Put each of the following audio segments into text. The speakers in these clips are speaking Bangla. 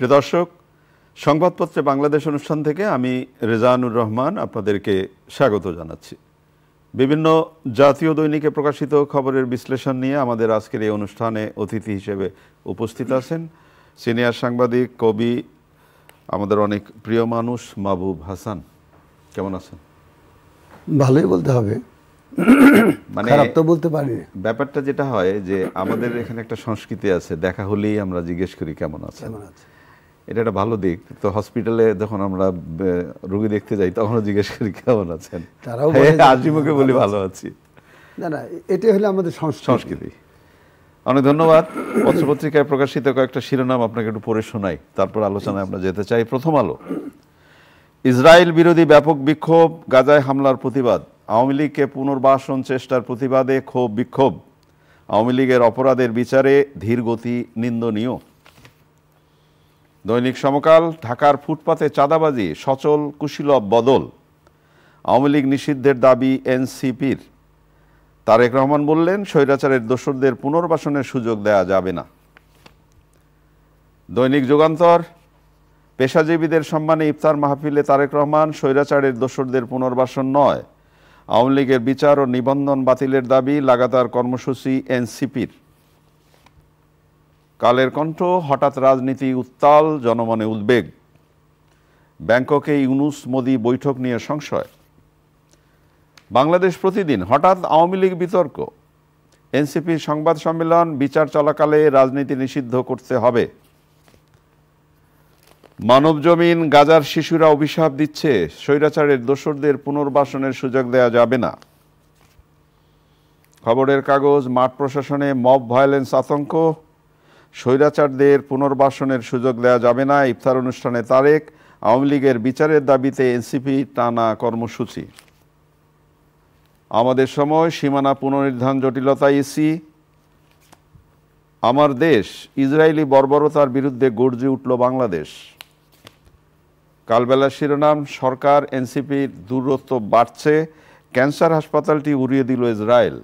প্রিয় দর্শক, সংবাদপত্রে বাংলাদেশ অনুষ্ঠান থেকে আমি রেজানুর রহমান আপনাদেরকে স্বাগত জানাচ্ছি। বিভিন্ন জাতীয় দৈনিকে প্রকাশিত খবরের বিশ্লেষণ নিয়ে আমাদের আজকের এই অনুষ্ঠানে অতিথি হিসেবে উপস্থিত আছেন সিনিয়র সাংবাদিক, কবি, আমাদের অনেক প্রিয় মানুষ মাহবুব হাসান। কেমন আছেন? ভালোই বলতে হবে, মানে খারাপ তো বলতে পারি। ব্যাপারটা যেটা হয় যে আমাদের এখানে একটা সংস্কৃতি আছে, দেখা হলেই আমরা জিজ্ঞেস করি কেমন আছেন। এটা একটা ভালো দিক। তো হসপিটালে যখন আমরা রোগী দেখতে যাই তখনও জিজ্ঞেস করি কেমন আছেন, তারাও হাসি মুখে বলি ভালো আছি। না না, এটাই হলো আমাদের সংস্কৃতি। অনেক ধন্যবাদ। পত্রপত্রিকায় প্রকাশিত কয়েকটা শিরোনাম আপনাকে একটু পড়ে শোনাই, তারপর আলোচনায় আমরা যেতে চাই। প্রথম আলো, ইসরায়েল বিরোধী ব্যাপক বিক্ষোভ, গাজায় হামলার প্রতিবাদ, আওয়ামী লীগকে পুনর্বাসন চেষ্টার প্রতিবাদে ক্ষোভ বিক্ষোভ, আওয়ামী লীগের অপরাধের বিচারে ধীর গতি নিন্দনীয়। দৈনিক সমকাল, ঢাকার ফুটপাতে চাঁদাবাজি, সচল কুশীলব বদল, আওয়ামী লীগ নিষিদ্ধের দাবি এনসিপির। তারেক রহমান বললেন, স্বৈরাচারের দোসরদের পুনর্বাসনের সুযোগ দেয়া যাবে না। দৈনিক যুগান্তর, পেশাজীবীদের সম্মানে ইফতার মাহফিলে তারেক রহমান, স্বৈরাচারের দোসরদের পুনর্বাসন নয়, আওয়ামী লীগের বিচার ও নিবন্ধন বাতিলের দাবি, লাগাতার কর্মসূচি এনসিপির। কালের কণ্ঠ, হঠাৎ রাজনীতি উত্তাল, জনমনে উদ্বেগ, ব্যাংককে ইউনূস মোদি বৈঠক নিয়ে সংশয়। বাংলাদেশ প্রতিদিন, হঠাৎ আওয়ামী লীগ বিতর্ক, এনসিপির সংবাদ সম্মেলন, বিচার চলাকালে রাজনীতি নিষিদ্ধ করতে হবে। মানবজমিন, গাজার শিশুরা অভিশাপ দিচ্ছে, স্বৈরাচারের দোসরদের পুনর্বাসনের সুযোগ দেয়া যাবে না। খবরের কাগজ, মাঠ প্রশাসনে মব ভায়োলেন্স আতঙ্ক, স্বৈরাচারদের পুনর্বাসনের সুযোগ দেয়া যাবে না। ইফতার অনুষ্ঠানে তারেক, আওয়ামী লীগের বিচারের দাবিতে এনসিপি টানা কর্মসূচি। আমাদের সময়, সীমানা পুনর্নির্ধারণ জটিলতা ইসি। আমার দেশ, ইসরায়েলি বর্বরতার বিরুদ্ধে গর্জে উঠল বাংলাদেশ। কালবেলার শিরোনাম, সরকার এনসিপির দূরত্ব বাড়ছে, ক্যান্সার হাসপাতালটি উড়িয়ে দিল ইসরায়েল।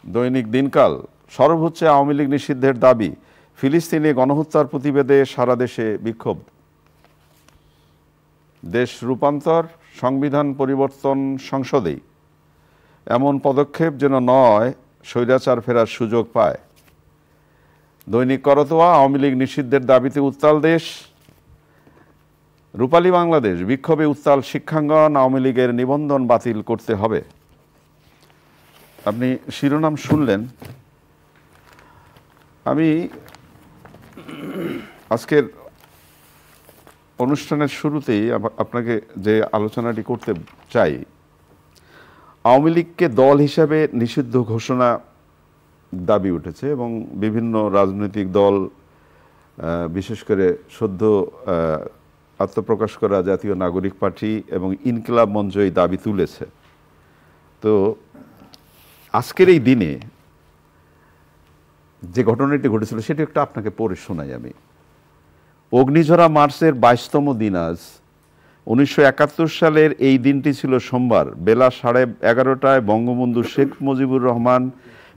দৈনিক দিনকাল, সরব হচ্ছে আওয়ামী লীগ নিষিদ্ধের দাবি, ফিলিস্তিনে গণহত্যার প্রতিবাদে সারা দেশে বিক্ষোভ। দেশ রূপান্তর, সংবিধান পরিবর্তন সংসদেই, এমন পদক্ষেপ যেন নয় স্বৈরাচার ফেরার সুযোগ পায়। দৈনিক করতোয়া, আওয়ামী লীগ নিষিদ্ধের দাবিতে উত্তাল দেশ। রূপালী বাংলাদেশ, বিক্ষোভে উত্তাল শিক্ষাঙ্গন, আওয়ামী লীগের নিবন্ধন বাতিল করতে হবে। আপনি শিরোনাম শুনলেন। আমি আজকের অনুষ্ঠানের শুরুতেই আপনাকে যে আলোচনাটি করতে চাই, আওয়ামী লীগকে দল হিসাবে নিষিদ্ধ ঘোষণা দাবি উঠেছে এবং বিভিন্ন রাজনৈতিক দল, বিশেষ করে সদ্য আত্মপ্রকাশ করা জাতীয় নাগরিক পার্টি এবং ইনকিলাব মঞ্চ এই দাবি তুলেছে। তো আজকের এই দিনে যে ঘটনাটি ঘটেছিল সেটি একটা আপনাকে পড়ে শোনাই আমি। অগ্নিঝরা মার্চের 22তম দিন আজ। 1971 সালের এই দিনটি ছিল সোমবার। বেলা 11:30টায় বঙ্গবন্ধু শেখ মুজিবুর রহমান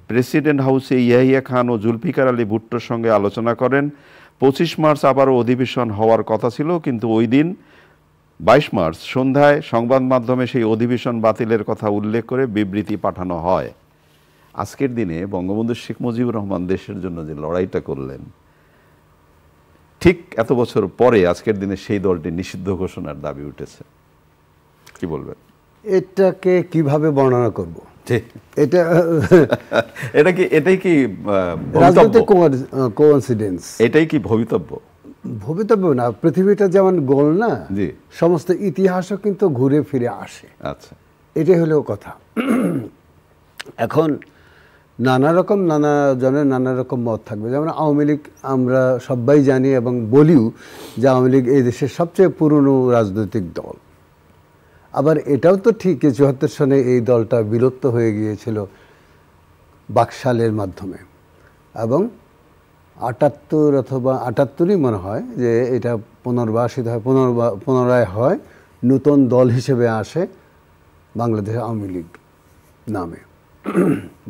প্রেসিডেন্ট হাউসে ইয়াহিয়া খান ও জুলফিকার আলী ভুট্টোর সঙ্গে আলোচনা করেন। 25 মার্চ আবারও অধিবেশন হওয়ার কথা ছিল, কিন্তু ওই দিন 22 মার্চ সন্ধ্যায় সংবাদ মাধ্যমে সেই অধিবেশন বাতিলের কথা উল্লেখ করে বিবৃতি পাঠানো হয়। আজকের দিনে বঙ্গবন্ধু শেখ মুজিবুর রহমান দেশের জন্য যে লড়াইটা করলেন, ঠিক এত বছর পরে আজকের দিনে সেই দলটি নিষিদ্ধ ঘোষণার দাবি উঠেছে। কি বলবেন? এটাকে কিভাবে বর্ণনা করব? এটাই কি রাজনৈতিক কোইন্সিডেন্স? এটাই কি ভবিতব্য? ভবিতব্য না, পৃথিবীটা যেমন গোল না, সমস্ত ইতিহাসও কিন্তু ঘুরে ফিরে আসে। আচ্ছা, এটাই হলো কথা। এখন নানা জনের নানা রকম মত থাকবে। যেমন আওয়ামী লীগ আমরা সবাই জানি এবং বলিও যে আওয়ামী লীগ এই দেশের সবচেয়ে পুরনো রাজনৈতিক দল। আবার এটাও তো ঠিক যে 74 সনে এই দলটা বিলুপ্ত হয়ে গিয়েছিল বাকশালের মাধ্যমে, এবং 78 অথবা 78ই মনে হয় যে এটা পুনর্বাসিত হয়, পুনরায় হয়, নতুন দল হিসেবে আসে বাংলাদেশ আওয়ামী লীগ নামে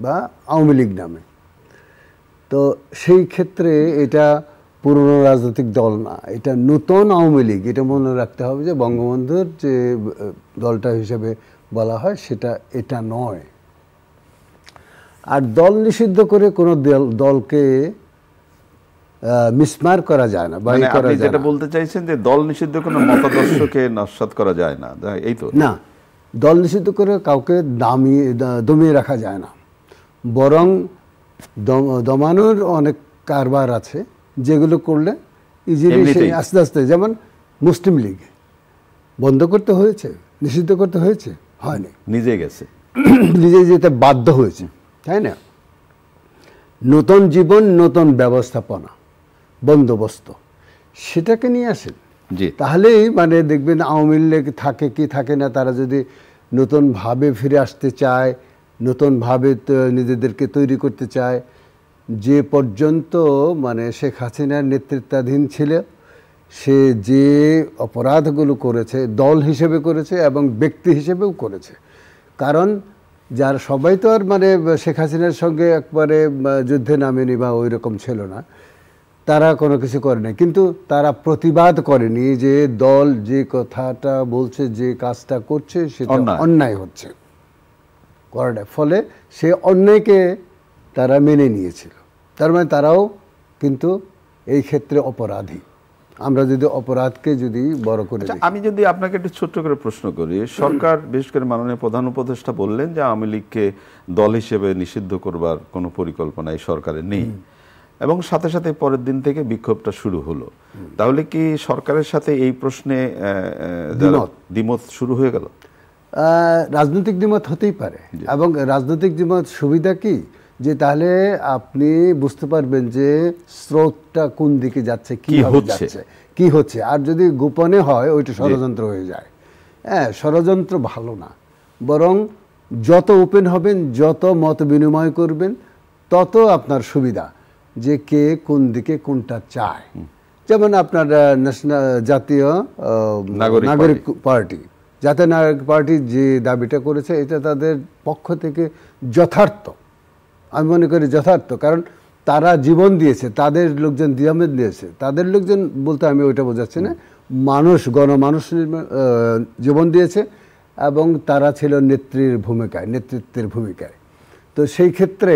বা আওয়ামী লীগ নামে। তো সেই ক্ষেত্রে এটা পুরনো রাজনৈতিক দল না, এটা নতুন আওয়ামী লীগ। এটা মনে রাখতে হবে যে বঙ্গবন্ধুর যে দলটা হিসেবে বলা হয় সেটা এটা নয়। আর দল নিষিদ্ধ করে কোনো দলকে মিসমার করা যায় না, মানে আপনি যেটা বলতে চাইছেন যে দল নিষিদ্ধ কোনো মতাদর্শকে নস্যাৎ করা যায় না, এই তো না। দল নিষিদ্ধ করে কাউকে দমিয়ে রাখা যায় না, বরং দমানোর অনেক কারবার আছে যেগুলো করলে ইজিলি আস্তে আস্তে, যেমন মুসলিম লীগ বন্ধ করতে হয়েছে, নিষিদ্ধ করতে হয়েছে, হয়নি, নিজে গেছে, নিজে যেতে বাধ্য হয়েছে, তাই না? নতুন জীবন, নতুন ব্যবস্থাপনা, বন্দোবস্ত, সেটাকে নিয়ে আসেন, তাহলেই মানে দেখবেন আওয়ামী লীগ থাকে কি থাকে না, তারা যদি নতুনভাবে ফিরে আসতে চায়, নতুনভাবে নিজেদেরকে তৈরি করতে চায়। যে পর্যন্ত মানে শেখ হাসিনার নেতৃত্বাধীন ছিল, সে যে অপরাধগুলো করেছে দল হিসেবে করেছে এবং ব্যক্তি হিসেবেও করেছে। কারণ যার সবাই তো আর মানে শেখ হাসিনার সঙ্গে একবারে যুদ্ধে নামেনি বা ওই রকম ছিল না, তারা কোনো কিছু করে না, কিন্তু তারা প্রতিবাদ করেনি যে দল যে কথাটা বলছে, যে কাজটা করছে সেটা অন্যায় হচ্ছে করাটা। ফলে সে অন্যায়কে তারা মেনে নিয়েছিল। তার মানে তারাও কিন্তু এই ক্ষেত্রে অপরাধী। আমরা যদি অপরাধকে যদি বড় করে, আমি যদি আপনাকে একটু ছোট্ট করে প্রশ্ন করি, সরকার বিশেষ করে মাননীয় প্রধান উপদেষ্টা বললেন যে আওয়ামী লীগকে দল হিসেবে নিষিদ্ধ করবার কোনো পরিকল্পনা এই সরকারের নেই, এবং সাথে সাথে পরের দিন থেকে বিক্ষোভটা শুরু হলো। তাহলে কি সরকারের সাথে এই প্রশ্নে দ্বিমত শুরু হয়ে গেল? রাজনৈতিক দ্বিমত হতেই পারে, এবং রাজনৈতিক দ্বিমত সুবিধা কি, যে তাহলে আপনি বুঝতে পারবেন যে স্রোতটা কোন দিকে যাচ্ছে, কি হচ্ছে। আর যদি গোপনে হয় ওইটা ষড়যন্ত্র হয়ে যায়। হ্যাঁ, ষড়যন্ত্র ভালো না, বরং যত ওপেন হবেন, যত মত বিনিময় করবেন, তত আপনার সুবিধা, যে কে কোন দিকে কোনটা চায়। যেমন আপনার জাতীয় নাগরিক পার্টি, জাতীয় নাগরিক পার্টি যে দাবিটা করেছে, এটা তাদের পক্ষ থেকে যথার্থ, আমি মনে করি যথার্থ। কারণ তারা জীবন দিয়েছে, তাদের লোকজন দিয়ামেদ দিয়েছে, তাদের লোকজন বলতে আমি ওইটা বোঝাচ্ছি না, গণমানুষ জীবন দিয়েছে, এবং তারা ছিল নেতৃত্বের ভূমিকায়। তো সেই ক্ষেত্রে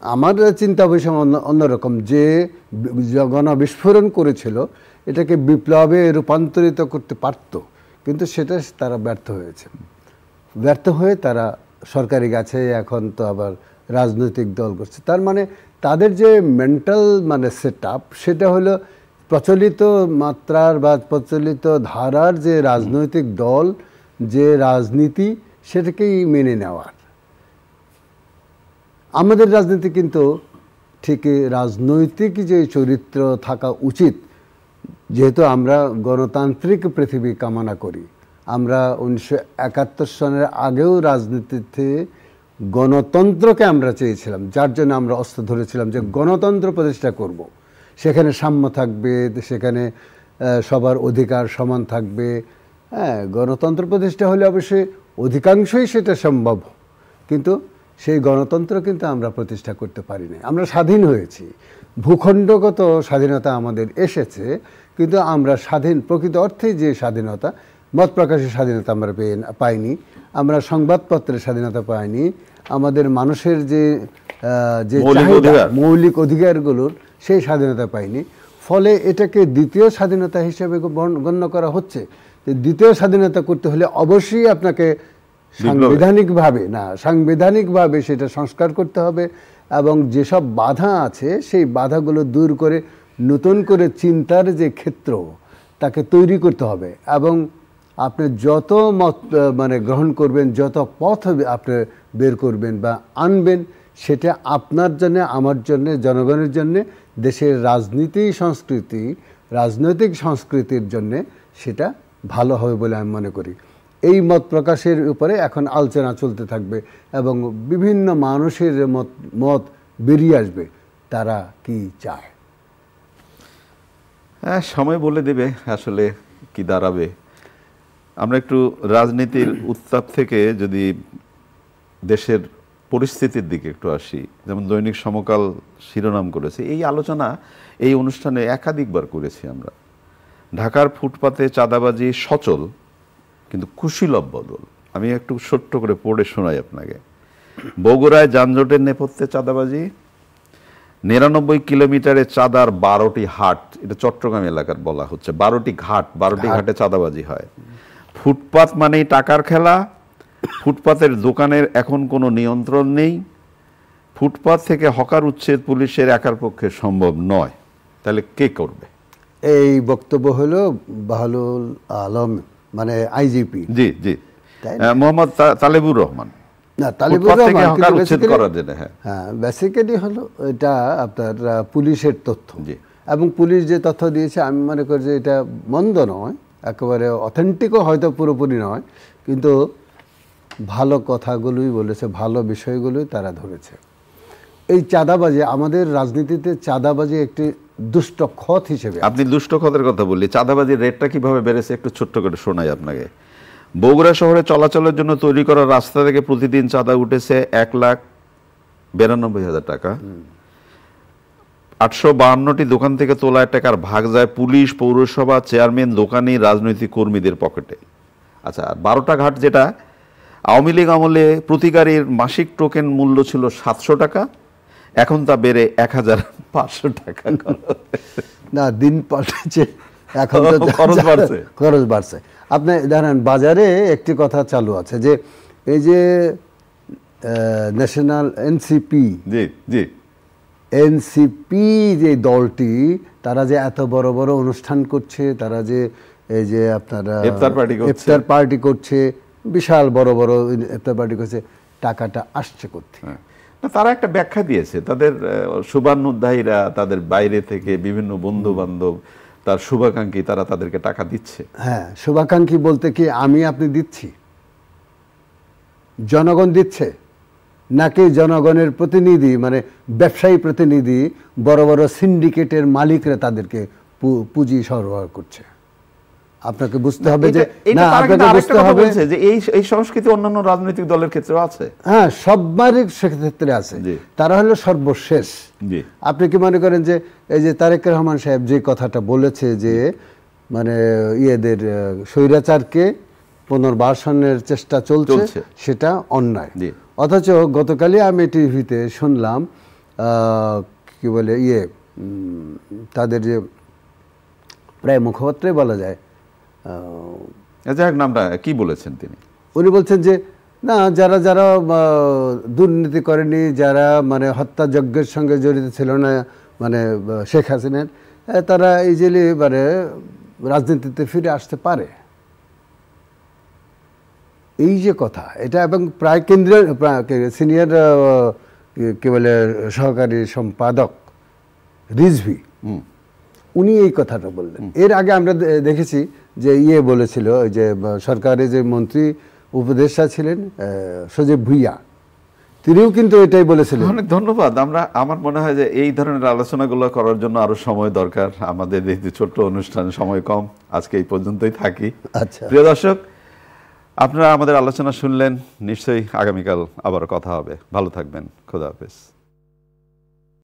আমার চিন্তা বিষয় অন্যরকম, যে গণবিস্ফোরণ করেছিল এটাকে বিপ্লবে রূপান্তরিত করতে পারত, কিন্তু সেটা তারা ব্যর্থ হয়ে তারা সরকারি গাছে এখন তো আবার রাজনৈতিক দল করছে। তার মানে তাদের যে মেন্টাল মানে সেট আপ, সেটা হলো প্রচলিত মাত্রার বা প্রচলিত ধারার যে রাজনৈতিক দল, যে রাজনীতি, সেটাকেই মেনে নেওয়ার। আমাদের রাজনীতি কিন্তু ঠিক রাজনৈতিক যে চরিত্র থাকা উচিত, যেহেতু আমরা গণতান্ত্রিক পৃথিবী কামনা করি। আমরা 1971 সনের আগেও রাজনীতিতে গণতন্ত্রকে আমরা চেয়েছিলাম, যার জন্য আমরা অস্ত্র ধরেছিলাম যে গণতন্ত্র প্রতিষ্ঠা করব। সেখানে সাম্য থাকবে, সেখানে সবার অধিকার সমান থাকবে। হ্যাঁ, গণতন্ত্র প্রতিষ্ঠা হলে অবশ্যই অধিকাংশই সেটা সম্ভব, কিন্তু সেই গণতন্ত্র কিন্তু আমরা প্রতিষ্ঠা করতে পারি না। আমরা স্বাধীন হয়েছি, ভূখণ্ডগত স্বাধীনতা আমাদের এসেছে, কিন্তু আমরা প্রকৃত অর্থে যে স্বাধীনতা, মত প্রকাশের স্বাধীনতা আমরা পাইনি, আমরা সংবাদপত্রের স্বাধীনতা পাইনি, আমাদের মানুষের যে মৌলিক অধিকারগুলোর সেই স্বাধীনতা পাইনি। ফলে এটাকে দ্বিতীয় স্বাধীনতা হিসেবে গণ্য করা হচ্ছে। দ্বিতীয় স্বাধীনতা করতে হলে অবশ্যই আপনাকে সাংবিধানিকভাবে সেটা সংস্কার করতে হবে, এবং যেসব বাধা আছে সেই বাধাগুলো দূর করে নতুন করে চিন্তার যে ক্ষেত্র, তাকে তৈরি করতে হবে। এবং আপনি যত মত মানে গ্রহণ করবেন, যত পথ আপনি বের করবেন বা আনবেন, সেটা আপনার জন্য, আমার জন্য, জনগণের জন্য, দেশের রাজনৈতিক সংস্কৃতির জন্য সেটা ভালো হবে বলে আমি মনে করি। এই মত প্রকাশের উপরে এখন আলোচনা চলতে থাকবে, এবং বিভিন্ন মানুষের মত বেরিয়ে আসবে, তারা কি চায়। হ্যাঁ, সময় বলে দেবে আসলে কি দাঁড়াবে। আমরা একটু রাজনীতির উত্তাপ থেকে যদি দেশের পরিস্থিতির দিকে একটু আসি, যেমন দৈনিক সমকাল শিরোনাম করেছে, এই আলোচনা এই অনুষ্ঠানে একাধিকবার করেছি আমরা। ঢাকার ফুটপাতে চাঁদাবাজি সচল, কিন্তু কুশীলব বদল। আমি একটু ছোট্ট করে পড়ে শোনাই আপনাকে। বগুড়ায় যানজটের নেপথ্যে চাঁদাবাজি, 99 কিলোমিটারে চাঁদার 12টি হাট, এটা চট্টগ্রাম এলাকার বলা হচ্ছে, 12টি ঘাটে চাঁদাবাজি হয়। ফুটপাত মানেই টাকার খেলা, ফুটপাতের দোকানের এখন কোনো নিয়ন্ত্রণ নেই, ফুটপাত থেকে হকার উচ্ছেদ পুলিশের একার পক্ষে সম্ভব নয়। তাহলে কে করবে? এই বক্তব্য হলো বাহলুল আলম, মানে আইজিপি। জি জি, মোহাম্মদ তালেবুর রহমান। না, তালেবুর রহমান হ্যাঁ, বেসিক্যালি হলো এটা আপনার পুলিশের তথ্য, এবং পুলিশ যে তথ্য দিয়েছে আমি মনে করি যে এটা মন্দ নয়, একেবারে অথেন্টিকও হয়তো পুরোপুরি নয়, কিন্তু ভালো কথাগুলোই বলেছে, ভালো বিষয়গুলোই তারা ধরেছে। এই চাঁদাবাজি আমাদের রাজনীতিতে, চাঁদাবাজি একটি দুষ্ট খত হিসেবে। আপনি দুষ্ট খতের কথা বললি, চাঁদাবাজির রেটটা কিভাবে বেড়েছে একটু ছোট্ট করে শোনাই আপনাকে। বগুড়া শহরে চলাচলের জন্য তৈরি করা রাস্তা থেকে প্রতিদিন চাঁদা উঠেছে 1,92,000 টাকা। 852টি দোকান থেকে তোলা টাকার ভাগ যায় পুলিশ, পৌরসভা, চেয়ারম্যান, দোকানি, রাজনৈতিক কর্মীদের পকেটে। আচ্ছা, 12টা ঘাট, যেটা আওয়ামী লীগ আমলে প্রতি গাড়ির মাসিক টোকেন মূল্য ছিল 700 টাকা, এখন তা বেড়ে 1,500 টাকা। না, দিন পাল্টেছে, এখন তো খরচ বাড়ছে। আপনি জানেন বাজারে একটি কথা চালু আছে যে এই যে ন্যাশনাল এনসিপি যে দলটি, তারা যে এত বড় বড় অনুষ্ঠান করছে, তারা যে এই যে আপনারা ইফতার পার্টি করছে, বিশাল বড় বড় ইফতার পার্টি করছে, টাকাটা আসছে কোথায়? তারা একটা ব্যাখ্যা দিয়েছে, তাদের শুভানুধ্যায়ীরা, তাদের বাইরে থেকে বিভিন্ন বন্ধু বান্ধব, তার শুভাকাঙ্ক্ষী, তারা তাদেরকে টাকা দিচ্ছে। হ্যাঁ, শুভাকাঙ্ক্ষী বলতে কি আমি আপনি দিচ্ছি? জনগণ দিচ্ছে নাকি জনগণের প্রতিনিধি, মানে ব্যবসায়ী প্রতিনিধি, বড় বড় সিন্ডিকেটের মালিকরা তাদেরকে পুঁজি সরবরাহ করছে? আপনাকে বুঝতে হবে যে না, আপনাকে বুঝতে হবে যে এই সংস্কৃতি অন্যান্য রাজনৈতিক দলের ক্ষেত্রেও আছে। হ্যাঁ, সবারই সেক্ষেত্রে আছে। তারা হলো সর্বশেষ। আপনি কি মনে করেন যে এই যে তারেক রহমান সাহেব যে কথাটা বলেছে যে মানে ইয়েদের স্বৈরাচারকে পুনর্বাসনের চেষ্টা চলছে, সেটা অন্যায়। অথচ গতকালই আমি টিভিতে শুনলাম কি বলে তাদের যে প্রায় মুখপাত্রে বলা যায়, নামটা কি বলেছেন তিনি? উনি বলছেন যে না, যারা যারা দুর্নীতি করেনি, যারা মানে হত্যাযজ্ঞের সঙ্গে জড়িত ছিল না, মানে শেখ হাসিনার, তারা ইজিলি মানে রাজনীতিতে ফিরে আসতে পারে। এই যে কথা, এটা এবং প্রায় কেন্দ্রীয় সিনিয়র কি বলে সহকারী সম্পাদক রিজভি, উনি এই কথাটা বললেন। এর আগে আমরা দেখেছি যে বলেছিল যে সরকারের যে মন্ত্রী উপদেষ্টা ছিলেন সজীব ভুইয়া, তিনিও কিন্তু এটাই বলেছিলেন। অনেক ধন্যবাদ। আমার মনে হয় যে এই ধরনের আলোচনাগুলো করার জন্য আরো সময় দরকার। আমাদের এই ছোট্ট অনুষ্ঠানে সময় কম, আজকে এই পর্যন্তই থাকি। আচ্ছা, প্রিয় দর্শক, আপনারা আমাদের আলোচনা শুনলেন, নিশ্চয়ই আগামীকাল আবার কথা হবে। ভালো থাকবেন, খোদা হাফেজ।